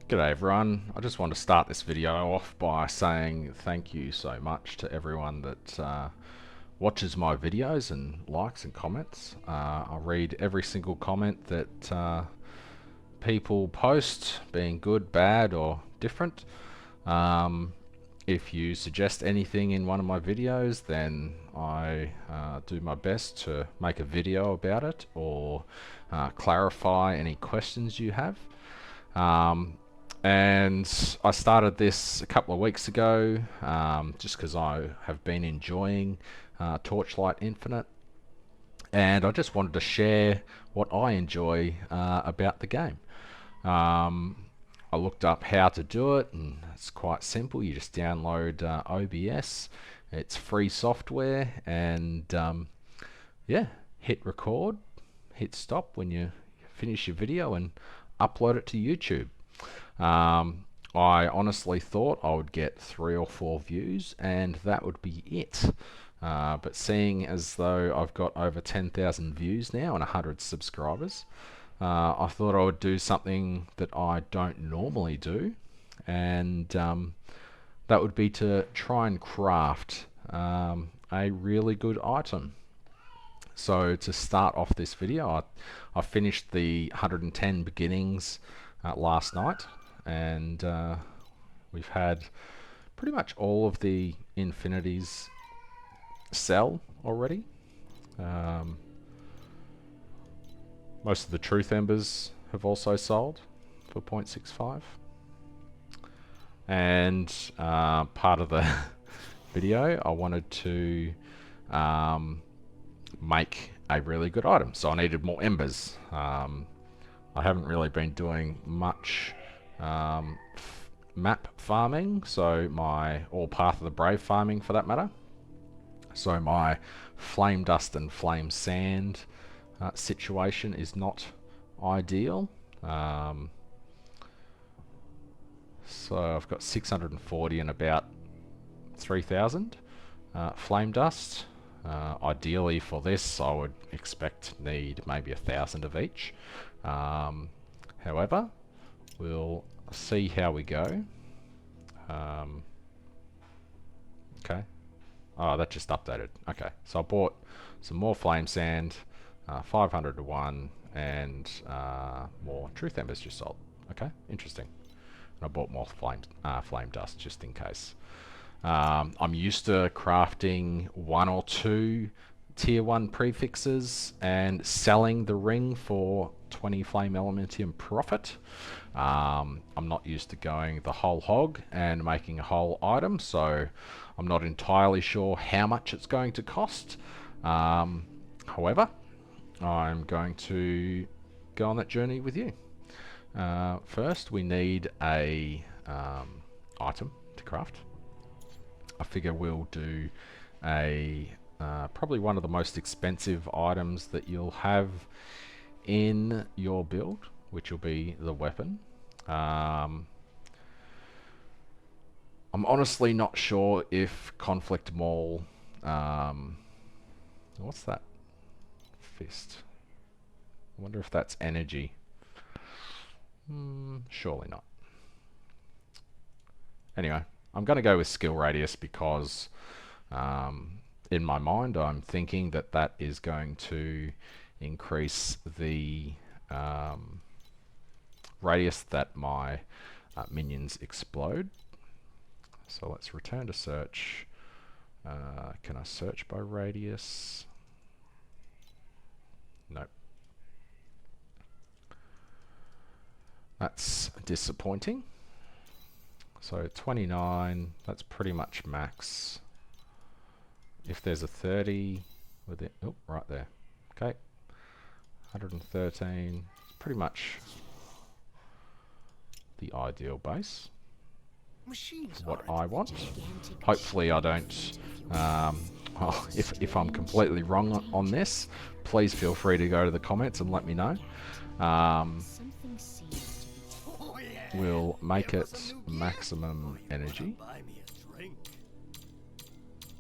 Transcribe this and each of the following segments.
G'day everyone. I just want to start this video off by saying thank you so much to everyone that watches my videos and likes and comments. I read every single comment that people post, being good, bad or different. Um, if you suggest anything in one of my videos, then I do my best to make a video about it or clarify any questions you have. And I started this a couple of weeks ago just because I have been enjoying Torchlight Infinite, and I just wanted to share what I enjoy about the game. I looked up how to do it, and it's quite simple. You just download OBS. It's free software, and yeah, hit record, hit stop when you finish your video, and upload it to YouTube. I honestly thought I would get 3 or 4 views and that would be it. But seeing as though I've got over 10,000 views now and 100 subscribers, I thought I would do something that I don't normally do, and that would be to try and craft a really good item. So to start off this video, I finished the 110 beginnings last night, and we've had pretty much all of the infinities sell already. Most of the truth embers have also sold for 0.65, and part of the video I wanted to make a really good item, so I needed more embers. I haven't really been doing much map farming, so or Path of the Brave farming for that matter. So my flame dust and flame sand situation is not ideal. So I've got 640 and about 3,000 flame dust. Ideally for this I would expect to need maybe 1,000 of each. However, we'll see how we go. Okay. Oh, that just updated. Okay, so I bought some more flame sand, 500 to 1, and more truth embers just sold. Okay, interesting. And I bought more flame dust just in case. I'm used to crafting 1 or 2 tier 1 prefixes and selling the ring for 20 flame elementium profit. I'm not used to going the whole hog and making a whole item, so I'm not entirely sure how much it's going to cost. However, I'm going to go on that journey with you. First, we need a item to craft. I figure we'll do a probably one of the most expensive items that you'll have in your build, which will be the weapon. I'm honestly not sure if Conflict Maul... what's that? Fist. I wonder if that's energy. Surely not. Anyway, I'm going to go with skill radius because in my mind I'm thinking that that is going to increase the radius that my minions explode. So let's return to search. Can I search by radius? Nope. That's disappointing. So 29, that's pretty much max. If there's a 30 with it, oh, right there. Okay, 113, pretty much the ideal base. What I want. Hopefully I don't, well, if I'm completely wrong on this, please feel free to go to the comments and let me know. We'll make it maximum energy.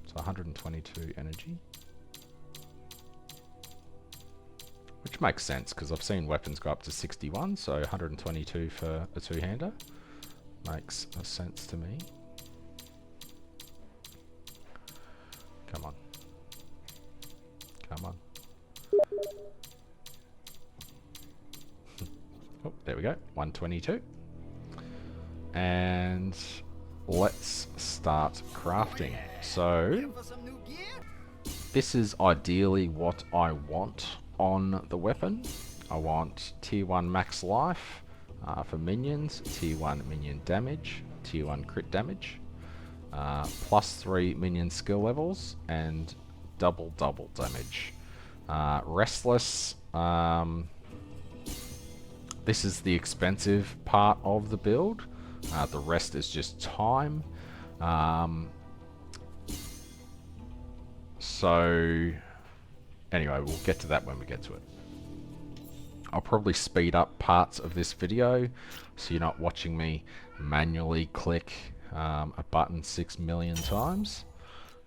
So 122 energy. Which makes sense because I've seen weapons go up to 61, so 122 for a two-hander makes sense to me. Come on. Come on. Oh, there we go, 122. And let's start crafting. So this is ideally what I want on the weapon. I want tier 1 max life for minions, tier 1 minion damage, tier 1 crit damage, +3 minion skill levels, and double damage. Restless, this is the expensive part of the build. The rest is just time. So anyway, we'll get to that when we get to it. I'll probably speed up parts of this video so you're not watching me manually click a button 6 million times.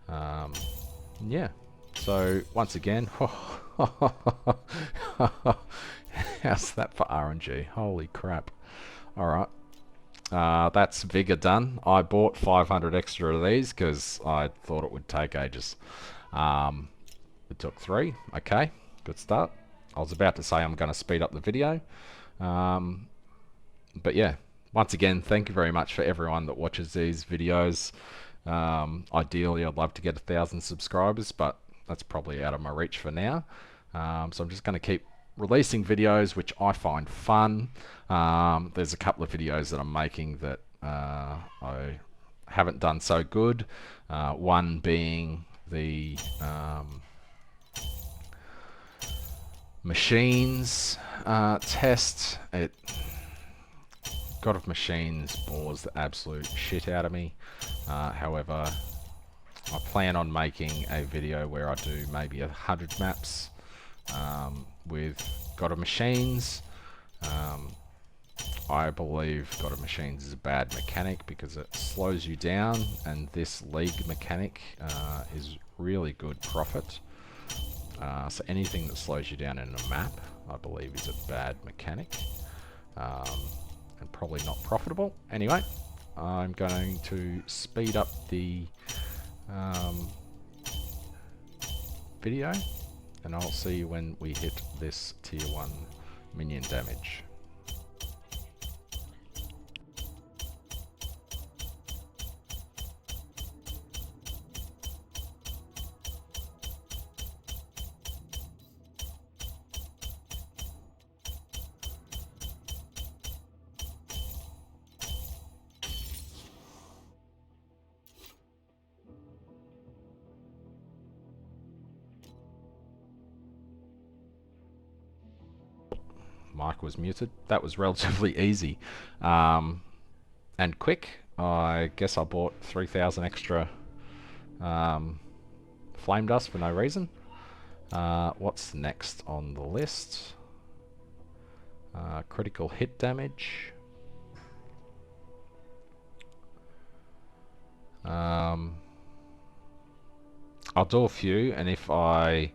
Yeah, so once again, how's that for RNG? Holy crap. Alright, that's Vigor done. I bought 500 extra of these because I thought it would take ages. It took 3. Okay, good start. I was about to say I'm going to speed up the video. But yeah, once again, thank you very much for everyone that watches these videos. Ideally, I'd love to get 1,000 subscribers, but that's probably out of my reach for now. So I'm just going to keep releasing videos which I find fun. There's a couple of videos that I'm making that I haven't done so good. One being the machines test. God of Machines bores the absolute shit out of me. However, I plan on making a video where I do maybe 100 maps with God of Machines. I believe God of Machines is a bad mechanic because it slows you down, and this league mechanic is really good profit. So anything that slows you down in a map, I believe, is a bad mechanic, and probably not profitable. Anyway, I'm going to speed up the video, and I'll see you when we hit this tier 1 minion damage. Mic was muted. That was relatively easy and quick. I guess I bought 3,000 extra flame dust for no reason. What's next on the list? Critical hit damage. I'll do a few, and if I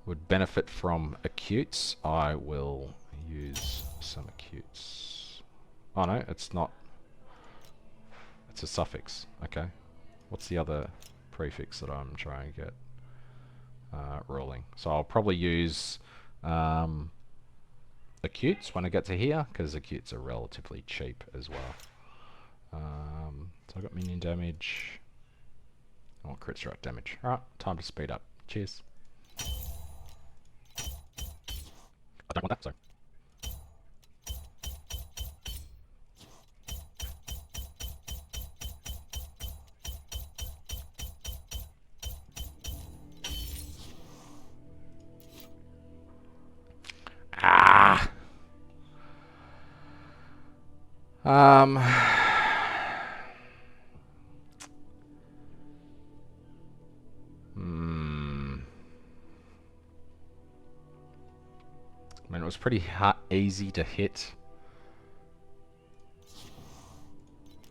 would benefit from acutes, I will use some acutes. Oh no, it's not. It's a suffix. Okay. What's the other prefix that I'm trying to get rolling? So I'll probably use acutes when I get to here, because acutes are relatively cheap as well. So I got minion damage. I want crit strike damage. Alright, time to speed up. Cheers. I don't want that, so. Ah! I mean, it was pretty easy to hit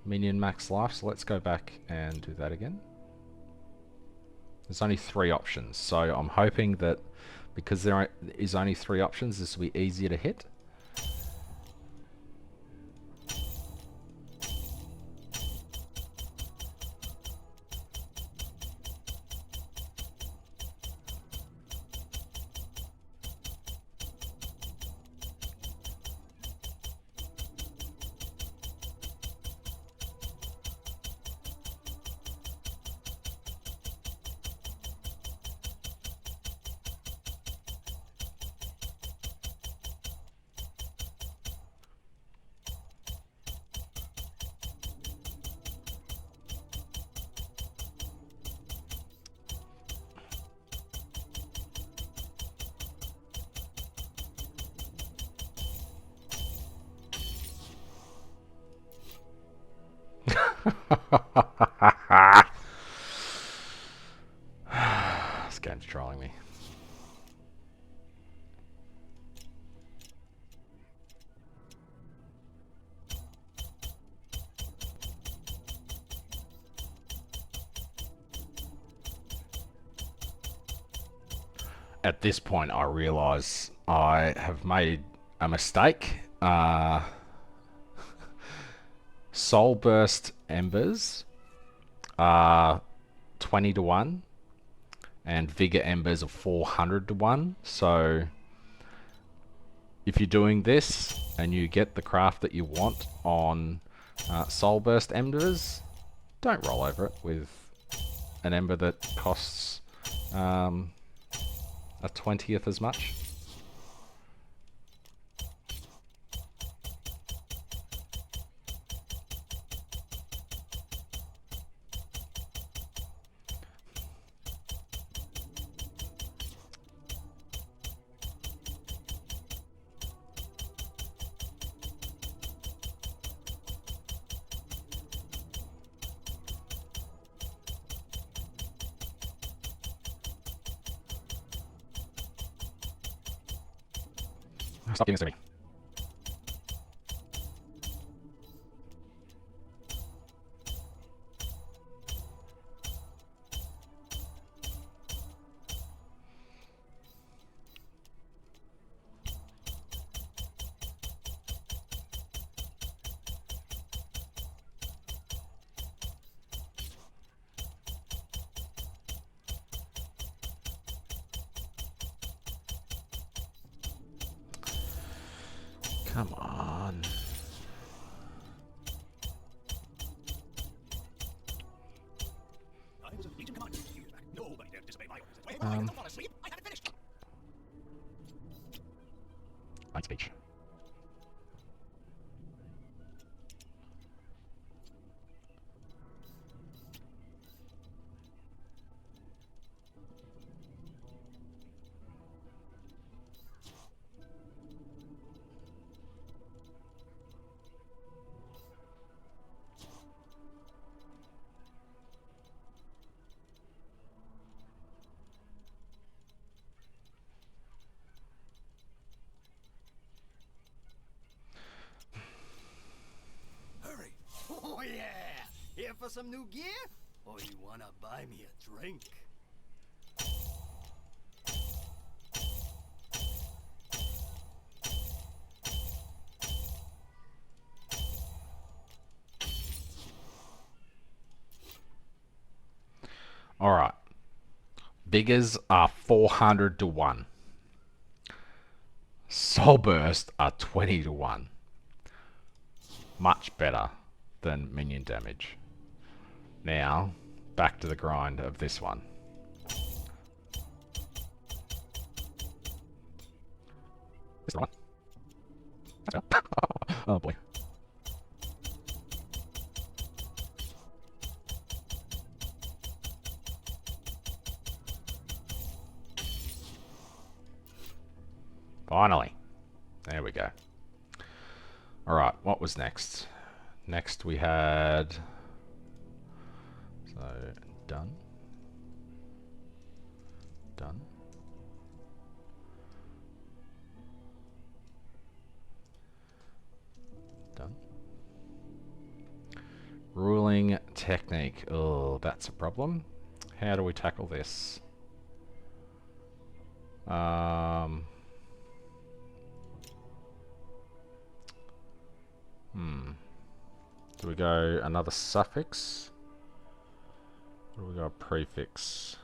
minion max life, so let's go back and do that again. There's only 3 options, so I'm hoping that because there is only 3 options, this will be easier to hit. This game's trolling me. At this point, I realise I have made a mistake. Soul Burst Embers are 20 to 1, and Vigor Embers are 400 to 1. So if you're doing this and you get the craft that you want on Soul Burst Embers, don't roll over it with an Ember that costs a 20th as much. Stop giving this to me. Come on. Light speech. Oh yeah! Here for some new gear? Or you wanna buy me a drink? Alright. Vigors are 400 to 1. Soul Burst are 20 to 1. Much better than minion damage. Now, back to the grind of this one. This one. Oh boy. Finally. There we go. Alright, what was next? Next we had... So, done. Done. Done. Ruling technique. Oh, that's a problem. How do we tackle this? Um, Do we go another suffix? Or do we go a prefix?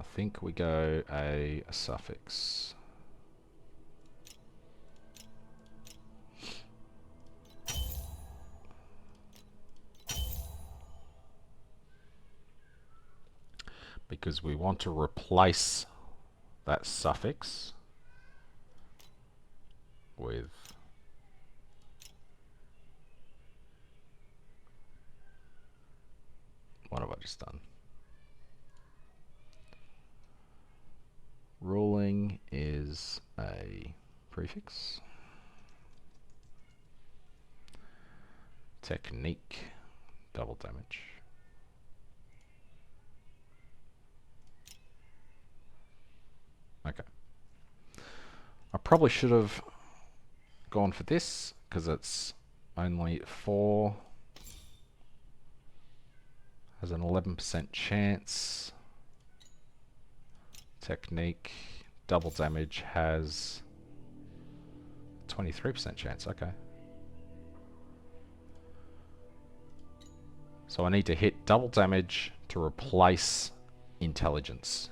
I think we go a suffix. Because we want to replace that suffix with what have I just done? Ruling is a prefix. Technique, double damage. Okay. I probably should have gone for this because it's only 4. Has an 11% chance. Technique, double damage has 23% chance. Okay. So I need to hit double damage to replace intelligence.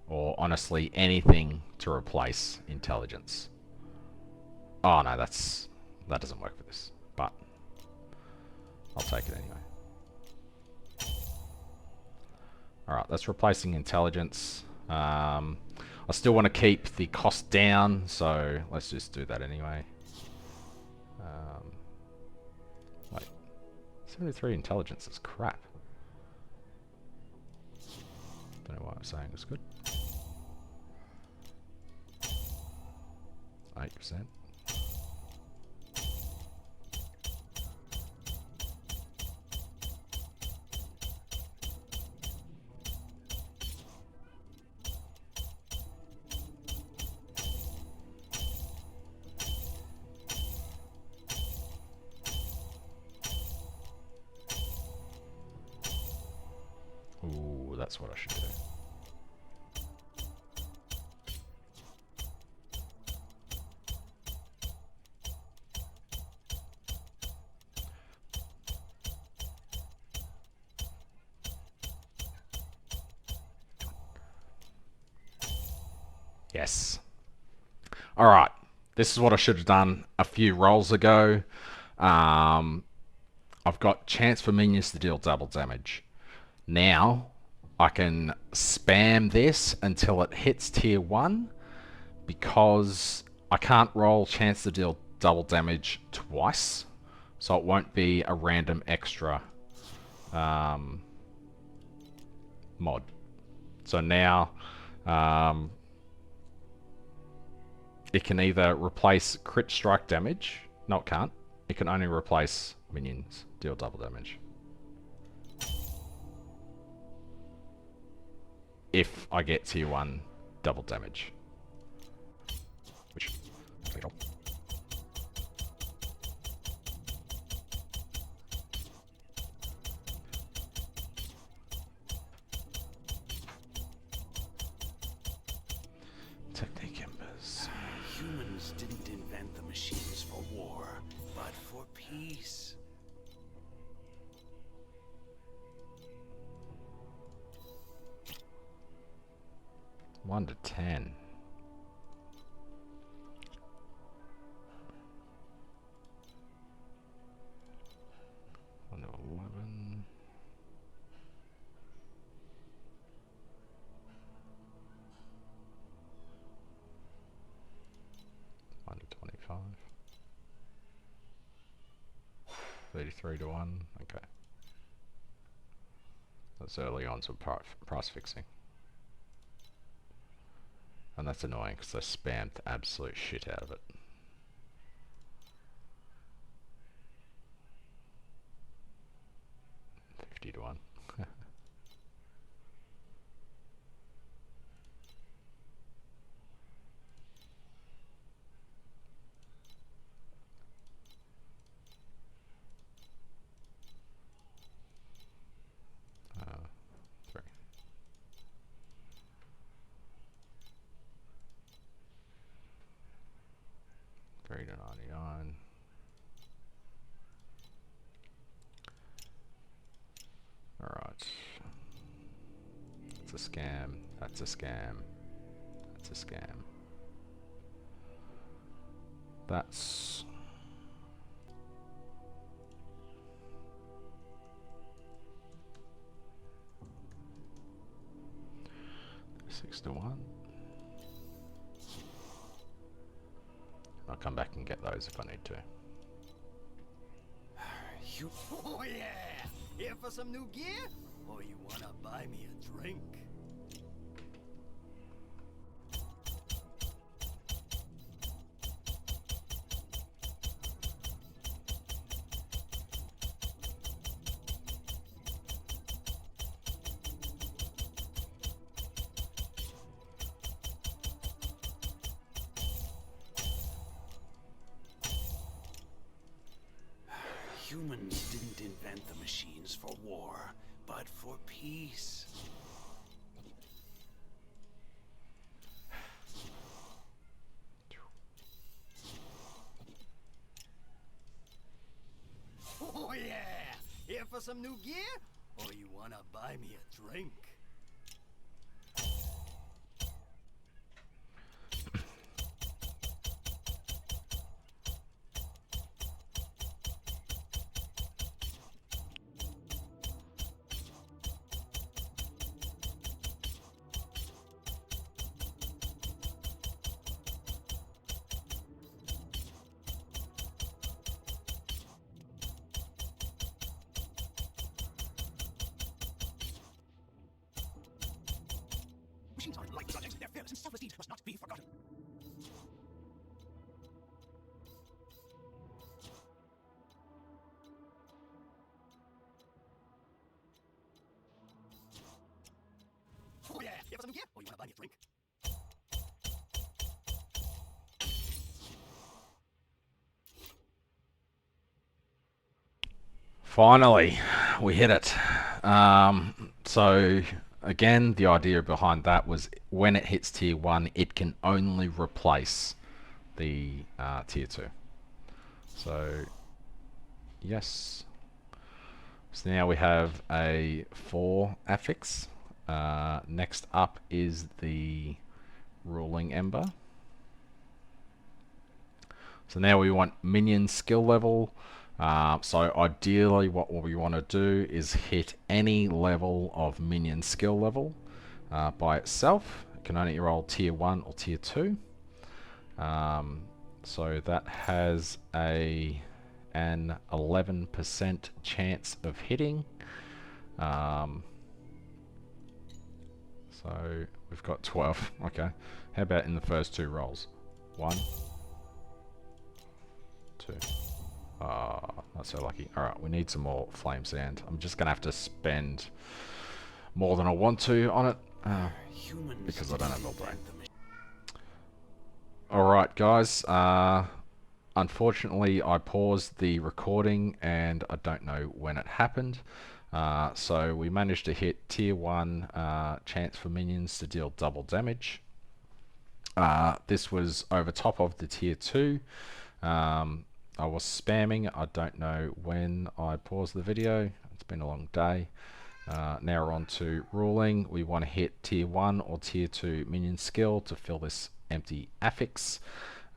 Or honestly, anything to replace intelligence. Oh no, that doesn't work for this. But I'll take it anyway. Alright, that's replacing intelligence. I still want to keep the cost down, so let's just do that anyway. Wait, 73 intelligence is crap. Don't know why I'm saying it's good. 8%. Ooh, that's what I should do. Yes. Alright, this is what I should have done a few rolls ago. I've got chance for minions to deal double damage. Now, I can spam this until it hits tier 1 because I can't roll chance to deal double damage twice. So it won't be a random extra mod. So now it can either replace crit strike damage. No, it can't. It can only replace minions deal double damage. If I get tier 1 double damage. Which, technique embers. Humans didn't invent the machines for war, but for peace. One to 10. One to 11. One to 25. 33 to 1. Okay. That's early on some price fixing. And that's annoying because I spammed the absolute shit out of it. To 1. a scam. That's a scam. That's a scam. That's... Six to one. I'll come back and get those if I need to. Oh yeah! Here for some new gear? Or you wanna buy me a drink? Humans didn't invent the machines for war, but for peace. Oh yeah! Here for some new gear? Or you wanna buy me a drink? Machines aren't light subjects. Their fearless and selfless deeds must not be forgotten. Oh yeah! Here for some gear? Or you wanna buy me a drink? Finally, we hit it. So again, the idea behind that was when it hits tier 1, it can only replace the tier 2. So yes. So now we have a 4 affix. Next up is the ruling ember. So now we want minion skill level. So ideally what we want to do is hit any level of minion skill level by itself. It can only roll tier 1 or tier 2. So that has an 11% chance of hitting. So we've got 12. Okay. How about in the first 2 rolls? 1, 2. Not so lucky. Alright, we need some more flame sand. I'm just going to have to spend more than I want to on it because I don't have all day. Alright guys, unfortunately I paused the recording and I don't know when it happened. So we managed to hit tier 1 chance for minions to deal double damage. This was over top of the tier 2. I was spamming. I don't know when I paused the video. It's been a long day. Now we're on to ruling. We want to hit tier 1 or tier 2 minion skill to fill this empty affix.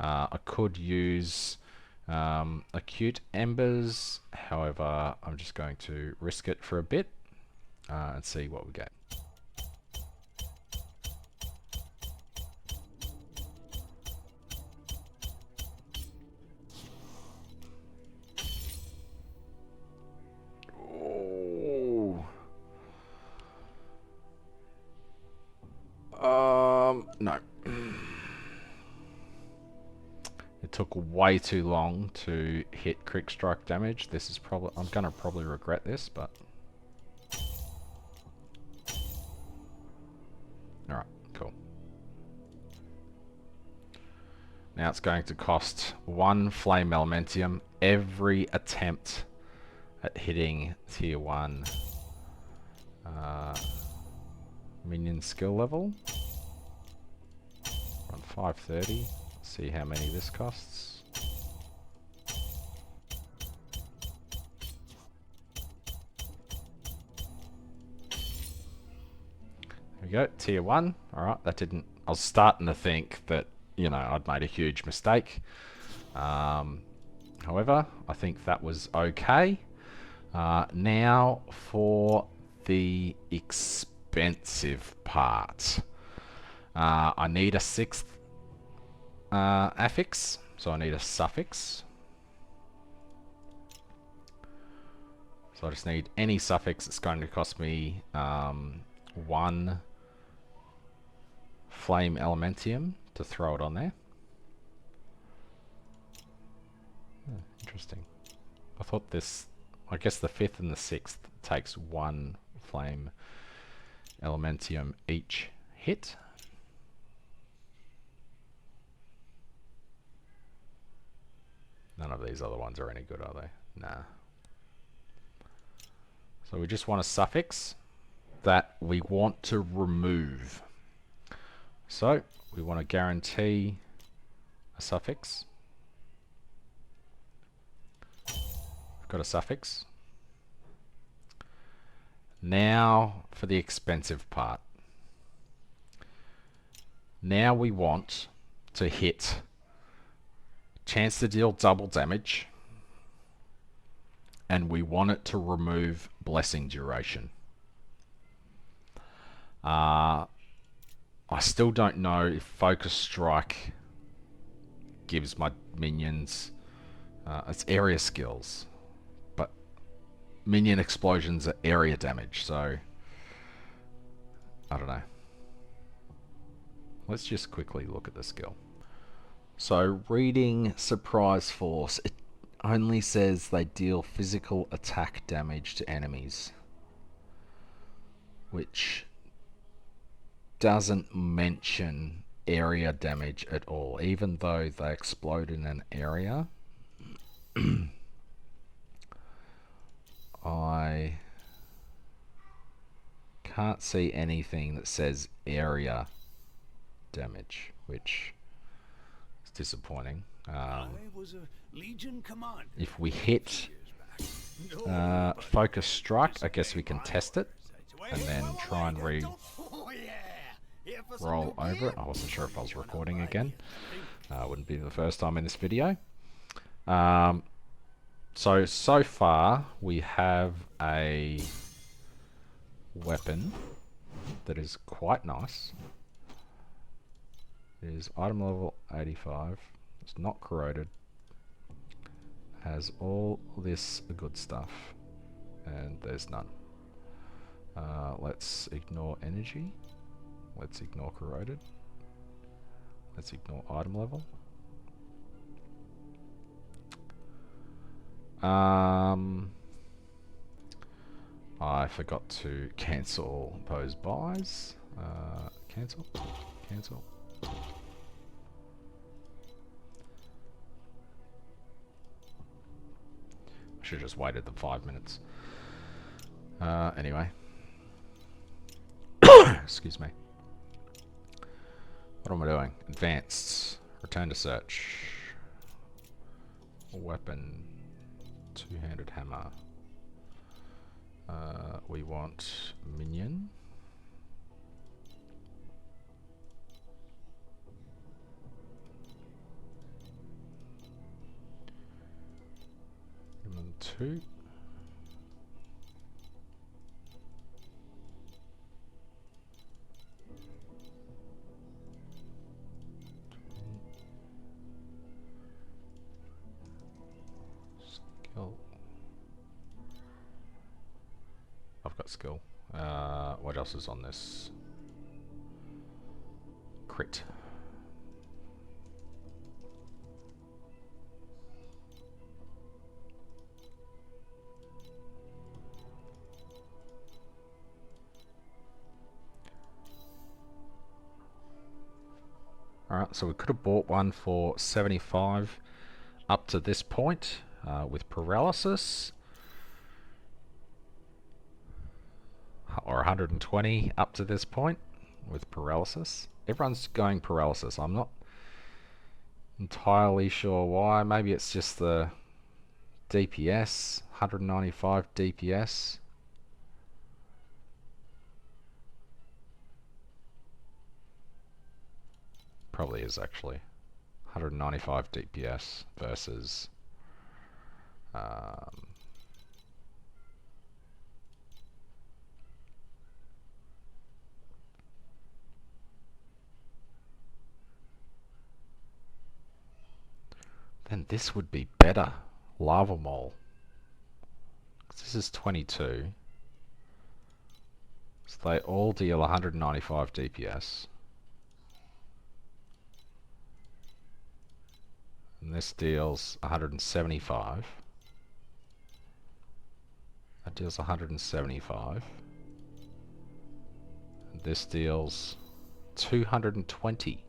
I could use acute embers. However, I'm just going to risk it for a bit and see what we get. No. It took way too long to hit crit strike damage. This is probably, I'm gonna probably regret this, but alright, cool. Now it's going to cost 1 flame elementium every attempt at hitting tier 1 minion skill level. On 530. Let's see how many this costs. There we we go, tier 1. Alright, that didn't... I was starting to think that, you know, I'd made a huge mistake. However, I think that was okay. Now for the expensive part. I need a 6th affix, so I need a suffix. So I just need any suffix. It's going to cost me 1 flame elementium to throw it on there. Interesting. I thought this, I guess the 5th and the 6th takes 1 flame elementium each hit. None of these other ones are any good, are they? Nah. So we just want a suffix that we want to remove. So we want to guarantee a suffix. We've got a suffix. Now for the expensive part. Now we want to hit chance to deal double damage, and we want it to remove blessing duration. I still don't know if Focus Strike gives my minions its area skills, but minion explosions are area damage, so I don't know. Let's just quickly look at the skill. So reading Surprise Force, it only says they deal physical attack damage to enemies, which doesn't mention area damage at all, even though they explode in an area. I can't see anything that says area damage, which is disappointing. If we hit Focus Strike, I guess we can test it and then try and roll over it. I wasn't sure if I was recording again. Wouldn't be the first time in this video. So far we have a weapon that is quite nice. It is item level 85. It's not corroded. Has all this good stuff, and there's none. Let's ignore energy. Let's ignore corroded. Let's ignore item level. I forgot to cancel those buys. Cancel. Cancel. I should have just waited the 5 minutes. Anyway. Excuse me. What am I doing? Advanced. Return to search. Weapon. Two-handed hammer. We want minion. And 2. Skill. I've got skill. What else is on this? Crit. Alright, so we could have bought one for 75 up to this point with paralysis. Or 120 up to this point with paralysis. Everyone's going paralysis. I'm not entirely sure why. Maybe it's just the DPS, 195 DPS. Probably is actually. 195 DPS versus then this would be better. Lava Mole. This is 22. So they all deal 195 DPS. And this deals 175. That deals 175. And this deals 220.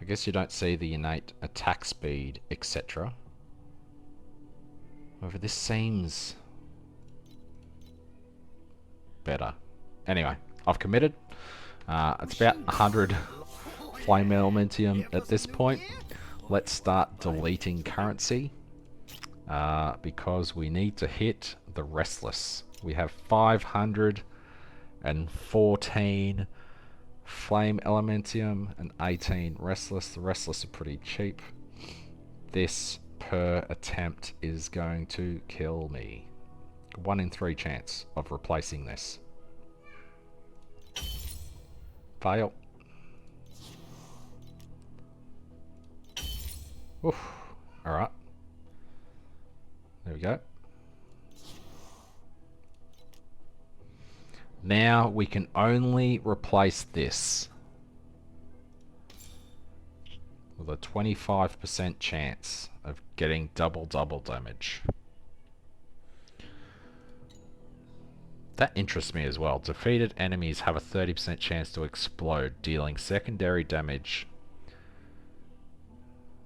I guess you don't see the innate attack speed, etc. However, this seems better. Anyway, I've committed. It's about 100 flame elementium at this point. Let's start deleting currency because we need to hit the restless. We have 514 flame elementium and 18 restless. The restless are pretty cheap. This per attempt is going to kill me. 1 in 3 chance of replacing this. Fail. Oof. Alright. There we go. Now we can only replace this with a 25% chance of getting double damage. That interests me as well. Defeated enemies have a 30% chance to explode, dealing secondary damage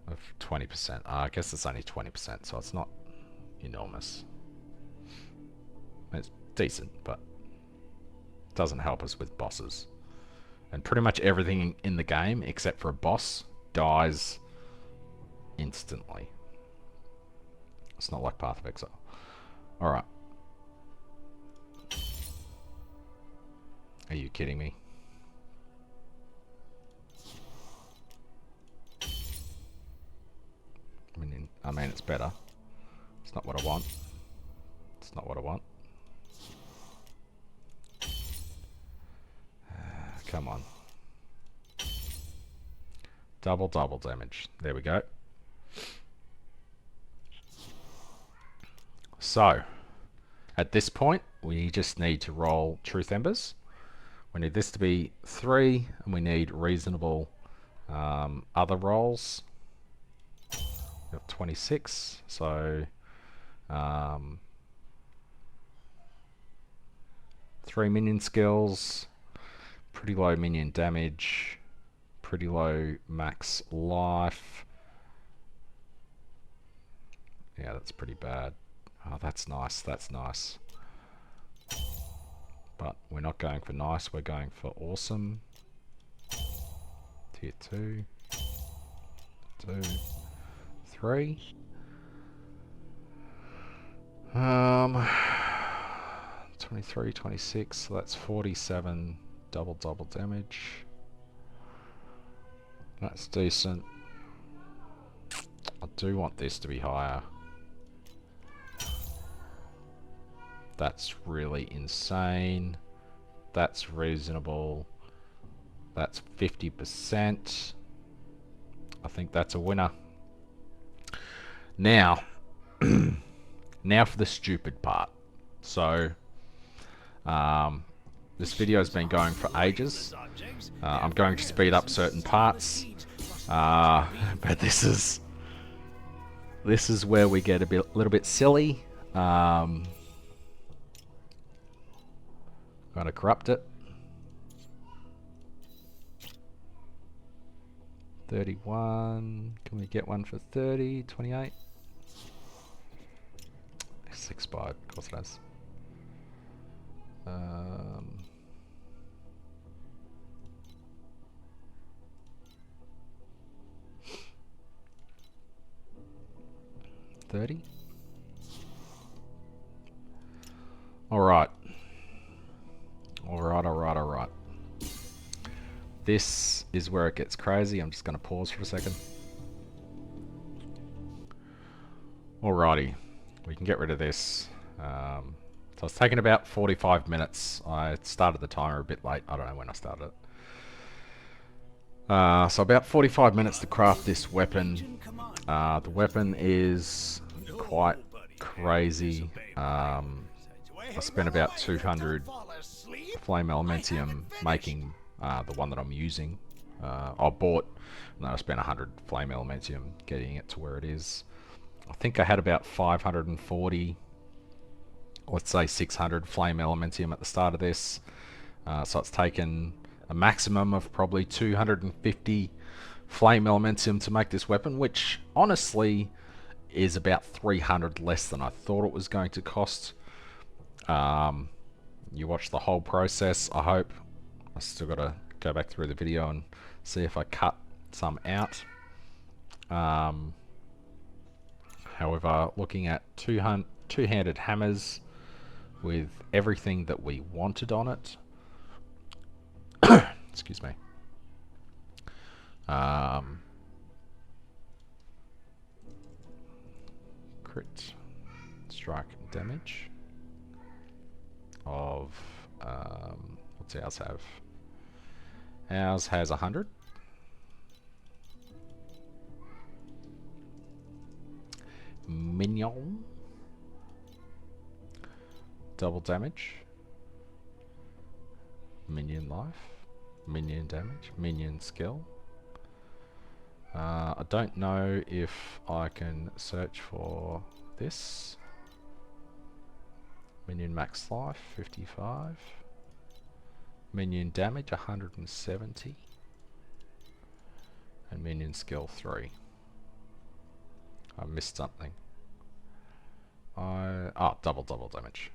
of 20%. I guess it's only 20%, so it's not enormous. It's decent, but doesn't help us with bosses. And pretty much everything in the game, except for a boss, dies instantly. It's not like Path of Exile. Alright. Are you kidding me? I mean, it's better. It's not what I want. It's not what I want. Come on. Double damage. There we go. So, at this point, we just need to roll Truth Embers. We need this to be 3, and we need reasonable other rolls. We have 26, so 3 minion skills, pretty low minion damage, pretty low max life. Yeah, that's pretty bad. Oh, that's nice, that's nice. But we're not going for nice, we're going for awesome. Tier 2, 3. 23, 26, so that's 47 double damage. That's decent. I do want this to be higher. That's really insane. That's reasonable. That's 50%. I think that's a winner. Now, now for the stupid part. So, this video has been going for ages. I'm going to speed up certain parts, but this is where we get a little bit silly. Gotta corrupt it. 31. Can we get one for 30? 28. It's expired. Of course it has. Um, 30. All right. this is where it gets crazy. I'm just going to pause for a second. Alrighty, we can get rid of this. So it's taken about 45 minutes. I started the timer a bit late. I don't know when I started it. So about 45 minutes to craft this weapon. The weapon is quite crazy. I spent about 200 flame elementium making the one that I'm using. I bought, and then I spent 100 flame elementium getting it to where it is. I think I had about 540, let's say 600 flame elementium at the start of this. So it's taken a maximum of probably 250 flame elementium to make this weapon, which honestly is about 300 less than I thought it was going to cost. You watch the whole process, I hope. I still got to go back through the video and see if I cut some out. However, looking at two-handed hammers with everything that we wanted on it. Excuse me. Crit strike damage of what's ours have? Ours has 100. Mignon. Double damage. Minion life. Minion damage. Minion skill. I don't know if I can search for this. Minion max life 55. Minion damage 170. And minion skill 3. I missed something. Double damage.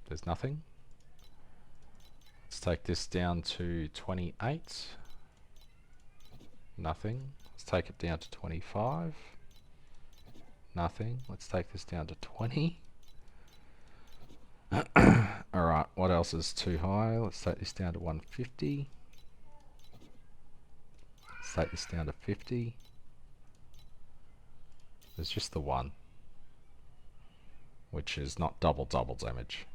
There's nothing. Let's take this down to 28. Nothing. Let's take it down to 25. Nothing. Let's take this down to 20. Alright, what else is too high? Let's take this down to 150. Let's take this down to 50. There's just the one, which is not double damage.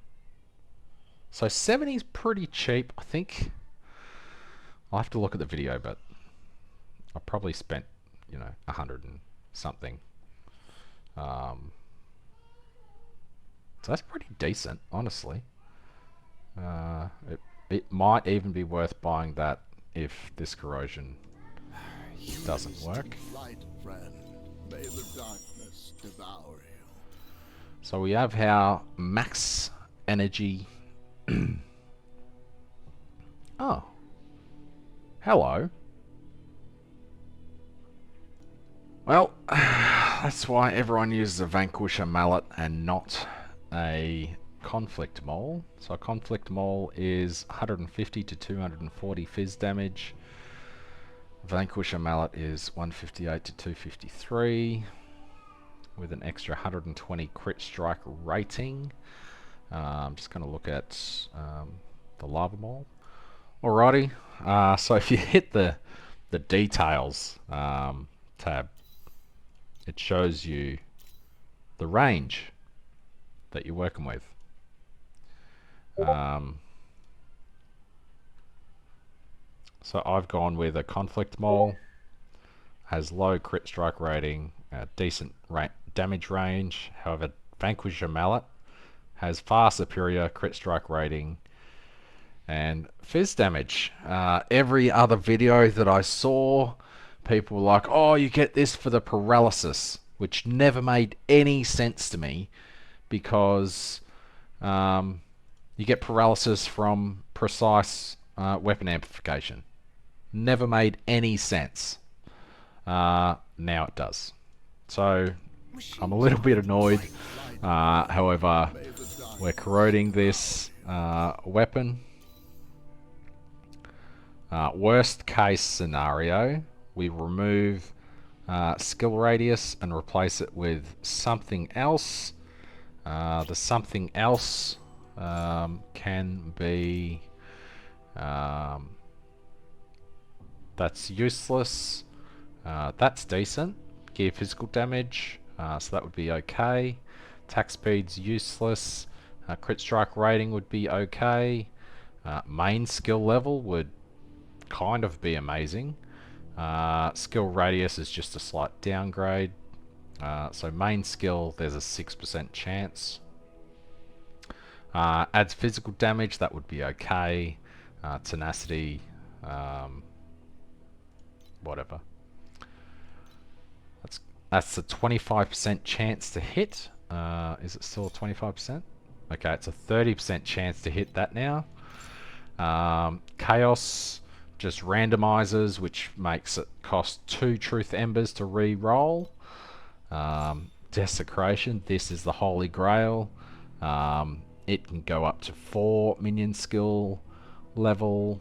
So 70 is pretty cheap. I think I'll have to look at the video, but I probably spent, 100 and something. So that's pretty decent, honestly. It might even be worth buying that if this corrosion doesn't work. May the darkness devour you. So we have our max energy. Oh. Hello. Well, that's why everyone uses a Vanquisher mallet and not a conflict mole. So a conflict mole is 150 to 240 fizz damage. Vanquisher mallet is 158 to 253 with an extra 120 crit strike rating. I'm just going to look at the lava mole. Alrighty, so if you hit the details tab, it shows you the range that you're working with. So I've gone with a conflict mole, has low crit strike rating, decent damage range. However, Vanquisher mallet has far superior crit strike rating and fizz damage. Every other video that I saw, people were like, oh, you get this for the paralysis, which never made any sense to me, because you get paralysis from precise weapon amplification. Never made any sense. Now it does. So I'm a little bit annoyed. However, we're corroding this weapon. Worst case scenario, we remove skill radius and replace it with something else. The something else can be That's useless. That's decent. Gear physical damage, so that would be okay. Attack speed's useless. Crit strike rating would be okay. Main skill level would kind of be amazing. Skill radius is just a slight downgrade. So main skill, there's a 6% chance. Adds physical damage, that would be okay. Tenacity, whatever. That's a 25% chance to hit. Is it still 25%? Okay, it's a 30% chance to hit that now. Chaos just randomizes, which makes it cost 2 truth embers to re-roll. Desecration, this is the holy grail. It can go up to 4 minion skill level.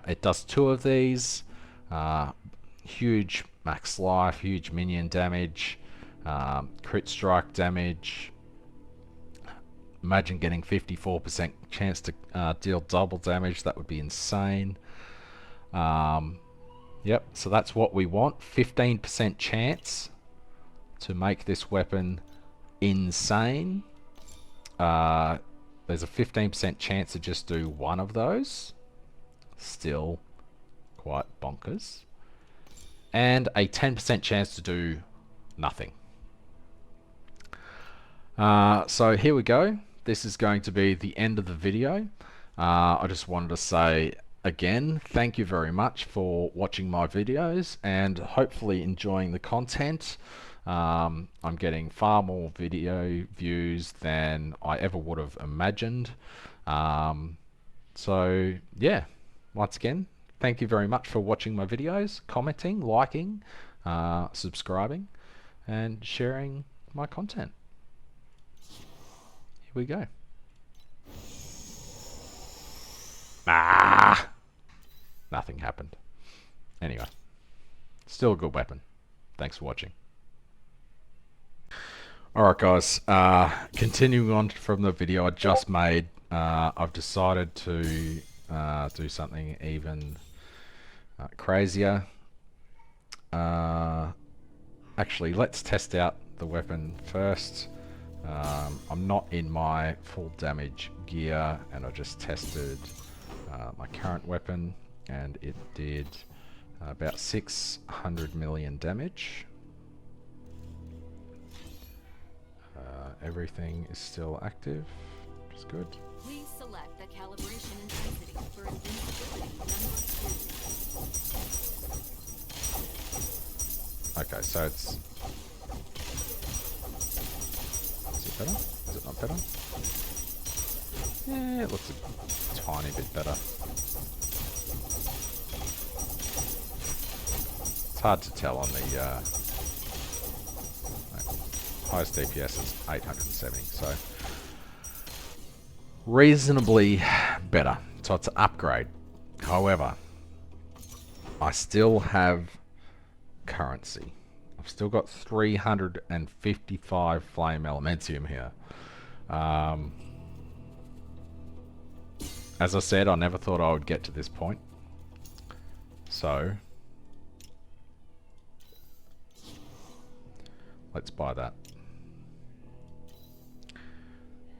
It does 2 of these. Huge max life, huge minion damage, crit strike damage. Imagine getting 54% chance to deal double damage. That would be insane. Yep, so that's what we want. 15% chance to make this weapon insane. There's a 15% chance to just do one of those. Still quite bonkers. And a 10% chance to do nothing. So here we go. This is going to be the end of the video. I just wanted to say again, thank you very much for watching my videos and hopefully enjoying the content. I'm getting far more video views than I ever would have imagined. So yeah, once again, thank you very much for watching my videos, commenting, liking, subscribing, and sharing my content. Here we go. Nothing happened. Anyway, still a good weapon. Thanks for watching. Alright guys, continuing on from the video I just made, I've decided to do something even crazier. Actually, let's test out the weapon first. I'm not in my full damage gear, and I just tested my current weapon, and it did about 600 million damage. Everything is still active, which is good. Please select the calibration intensity for invincibility number 2. Okay, so it's... Is it better? Is it not better? Yeah, it looks a tiny bit better. It's hard to tell on the... highest DPS is 870, so reasonably better. So it's an upgrade. However, I still have currency. I've still got 355 flame elementium here. As I said, I never thought I would get to this point. So let's buy that.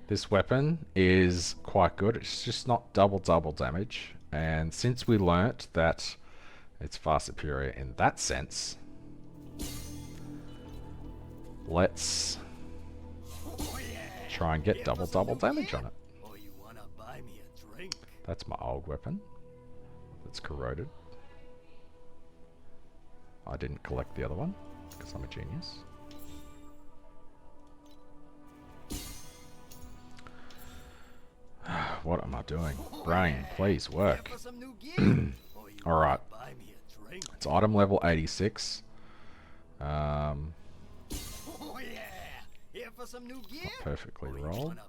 This weapon is quite good. It's just not double damage. And since we learnt that it's far superior in that sense, let's try and get double damage on it. That's my old weapon. That's corroded. I didn't collect the other one because I'm a genius. What am I doing? Brain, please work. Alright. It's item level 86. Not perfectly rolled.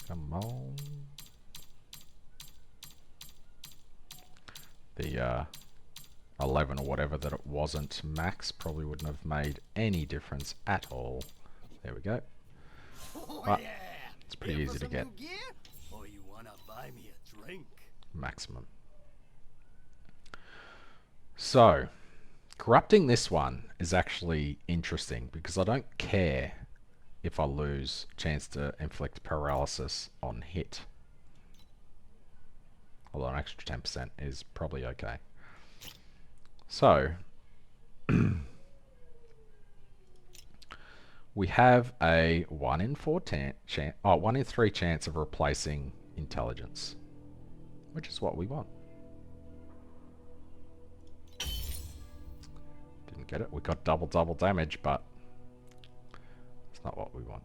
Come on. The 11 or whatever that it wasn't max probably wouldn't have made any difference at all. There we go. But it's pretty easy to get. buy me a drink. Maximum. So, corrupting this one is actually interesting because I don't care if I lose chance to inflict paralysis on hit. Although an extra 10% is probably okay. So, we have a 1 in 3 chance of replacing intelligence, which is what we want. Didn't get it. We got double damage, but it's not what we want.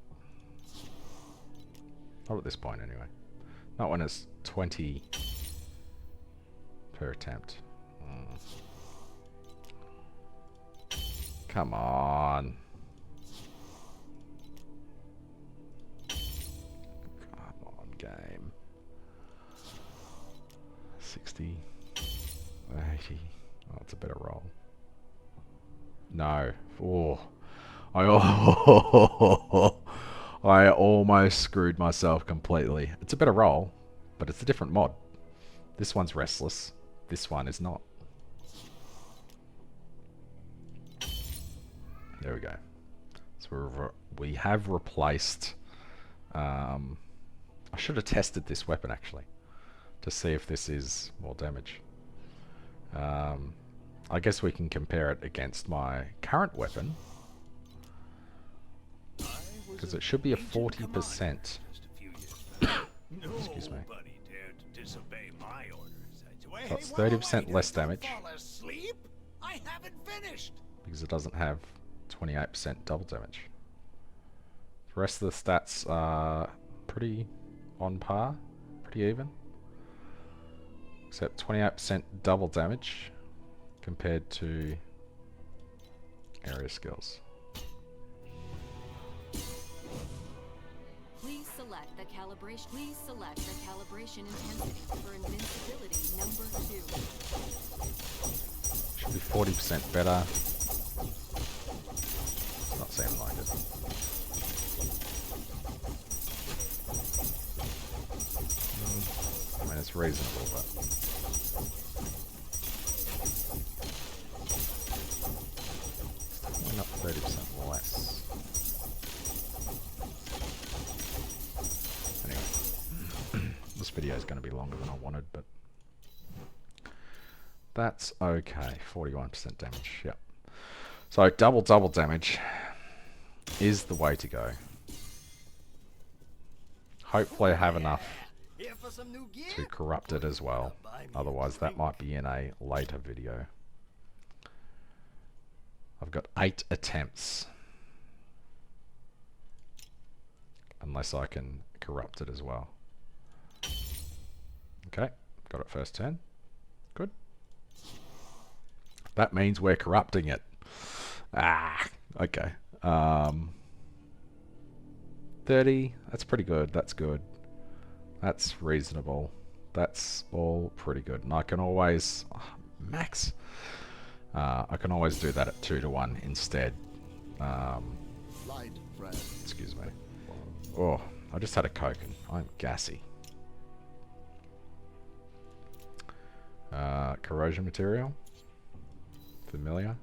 Not at this point, anyway. Not when it's 20 per attempt. Come on. Come on, game. 60. 80. Oh, it's a better roll. No. Oh. I almost screwed myself completely. It's a better roll, but it's a different mod. This one's restless. This one is not. There we go. So we have replaced... I should have tested this weapon actually to see if this is more damage. I guess we can compare it against my current weapon, because it should be a 40%. Excuse me. So it's 30% less damage because it doesn't have 28% double damage. The rest of the stats are pretty on par, pretty even, except 28% double damage compared to area skills. Please select the calibration. Please select the calibration intensity for invincibility number 2. Should be 40% better. It's not seeming like it. I mean, it's reasonable, but definitely not 30% less. Anyway, this video is going to be longer than I wanted, but that's okay. 41% damage, yep. So double damage is the way to go. Hopefully I have enough to corrupt it as well. Otherwise that might be in a later video. I've got 8 attempts. Unless I can corrupt it as well. Okay, got it first turn. Good. That means we're corrupting it. Ah, okay. 30, that's pretty good. That's good. That's reasonable. That's all pretty good. And I can always... max. I can always do that at 2-to-1 instead. Excuse me. Oh, I just had a Coke and I'm gassy. Corrosion material. Familiar.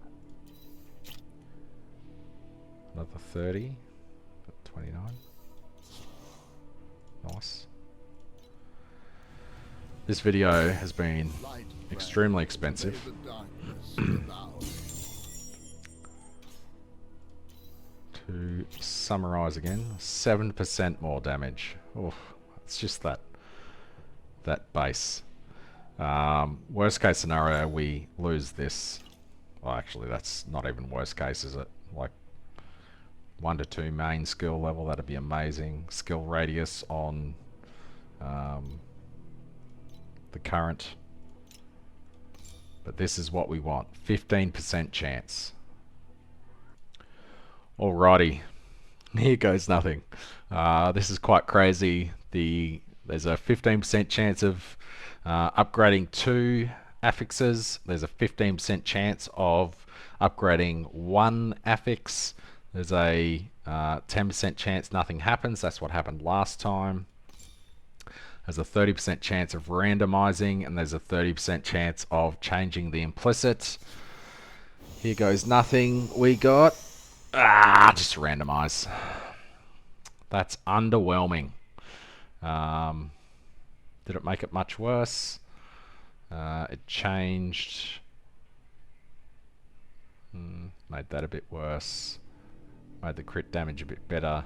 Another 30. 29. Nice. This video has been extremely expensive. To summarize again, 7% more damage. Oh, it's just that base. Worst case scenario, we lose this. Well, actually, that's not even worst case, is it? Like 1 to 2 main skill level, that'd be amazing. Skill radius on the current. But this is what we want. 15% chance. Alrighty. Here goes nothing. This is quite crazy. There's a 15% chance of upgrading 2 affixes. There's a 15% chance of upgrading 1 affix. There's a 10% chance nothing happens. That's what happened last time. There's a 30% chance of randomizing, and there's a 30% chance of changing the implicit. Here goes nothing. We got just randomize. That's underwhelming. Did it make it much worse? It changed. Made that a bit worse. Made the crit damage a bit better.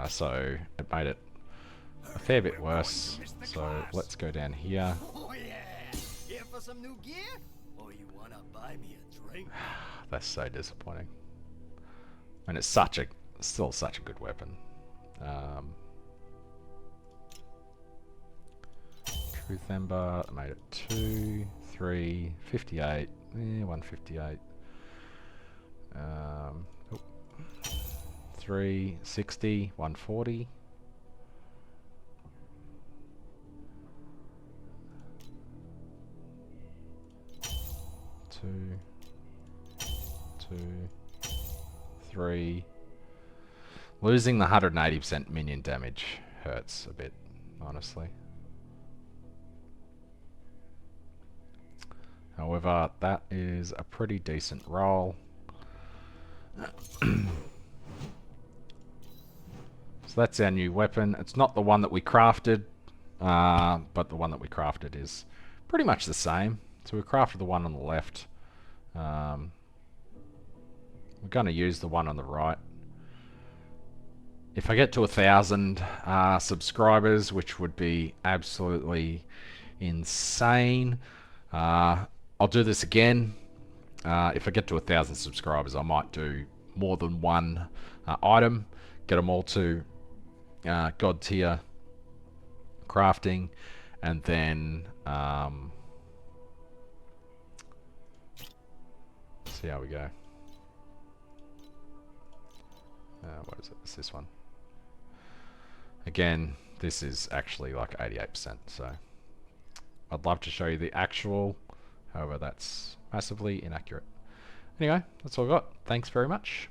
So it made it a fair bit worse. So let's go down here. Oh yeah! Here for some new gear? Or you wanna buy me a drink? That's so disappointing. And it's still such a good weapon. Truth Ember, I made it 2, 3, 58, 158. 3, 60, 140. Two, 3. Losing the 180% minion damage hurts a bit, honestly. However, that is a pretty decent roll. So that's our new weapon. It's not the one that we crafted, but the one that we crafted is pretty much the same. So we crafted the one on the left. We're going to use the one on the right. If I get to 1,000 subscribers, which would be absolutely insane, I'll do this again. If I get to 1,000 subscribers, I might do more than one item, get them all to God tier crafting, and then see how we go. What is it? It's this one. Again, this is actually like 88%, so I'd love to show you the actual, however that's massively inaccurate. Anyway, that's all I got. Thanks very much.